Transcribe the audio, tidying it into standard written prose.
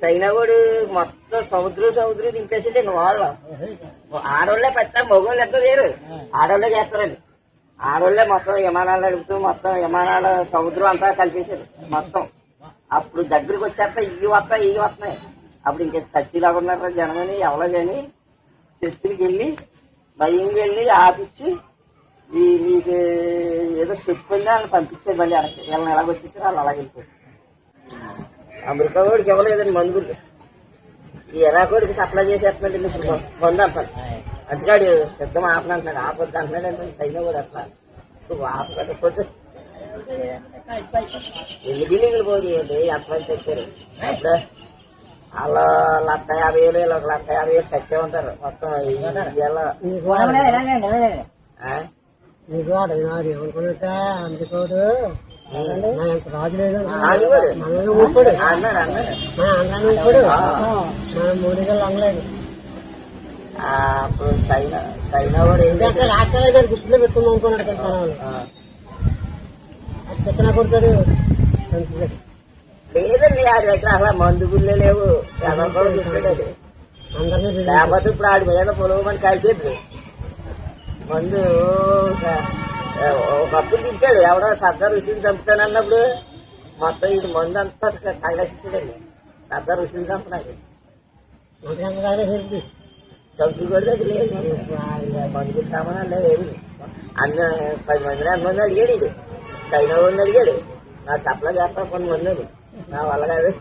సైనావుడు మొత్తం సముద్రం దింపేసింది వాళ్ళు. ఆడోళ్లే పెద్ద మగోళ్ళు ఎంత లేరు, ఆడోళ్లే చేస్తారండి. ఆడోళ్లే మొత్తం విమానాలు నడుపుతూ మొత్తం విమానాల సముద్రం అంతా కలిపేశారు మొత్తం. అప్పుడు దగ్గరికి వచ్చేస్తా ఇవి వస్తున్నాయి. అప్పుడు ఇంకా చర్చిలాగా ఉన్నారు జనమని ఎవరో కానీ చర్చికి వెళ్ళి భయంగా వెళ్ళి ఆపిచ్చి మీకు ఏదో చెప్పుంది అని పంపించేది. మళ్ళీ అక్కడికి వీళ్ళని ఎలాగొచ్చేసారు వాళ్ళు అలాగే వెళ్ళిపోయారు. అమెరికా వాడికి ఇవ్వలేదండి మందుగుళ్ళు, ఈ ఎరాకోడికి సప్లై చేసేస్తున్నాడు ఇప్పుడు మందు అంటారు. అందుకాడు పెద్ద ఆపనంటున్నాడు, ఆపొద్దు అంటున్నాడు అంటే సైనా కూడా అసలు ఆపకపోతే ఎన్ని బిల్డింగ్లు పోయాయండి ఎంతమంది తెచ్చారు. అప్పుడు వాళ్ళు 1,50,000 వీళ్ళు 1,50,000 చచ్చే ఉంటారు మొత్తం. అప్పుడు సైనా కూడా ఏంటంటే రాష్ట్రాలు గుర్తులో పెట్టుకుందాం అనుకున్నాడు చెత్తనా కొడతాడు. లేదండి ఆడి దగ్గర అసలు మందు గుళ్ళే లేవు, చెప్పాడు. లేకపోతే ఇప్పుడు ఆడి మీద పొలవమని కలిసేది మందు. ఒకప్పుడు తింటాడు ఎవడో సర్దార్ ఋషిని చంపుతానన్నప్పుడు మొత్తం ఇది మందు అంతా తగలేసిస్తాడండి. సర్దార్ ఋషిని చంపడానికి చంపి కూడా దగ్గర లేదు, మందుకు సామానాలు లేవు ఏమి. 10 మందిని ఎంతమంది అడిగాడు, ఇది సైనా వాడిని అడిగాడు నాకు సప్లై చేస్తా 10 మంది, నా వల్ల కాదు.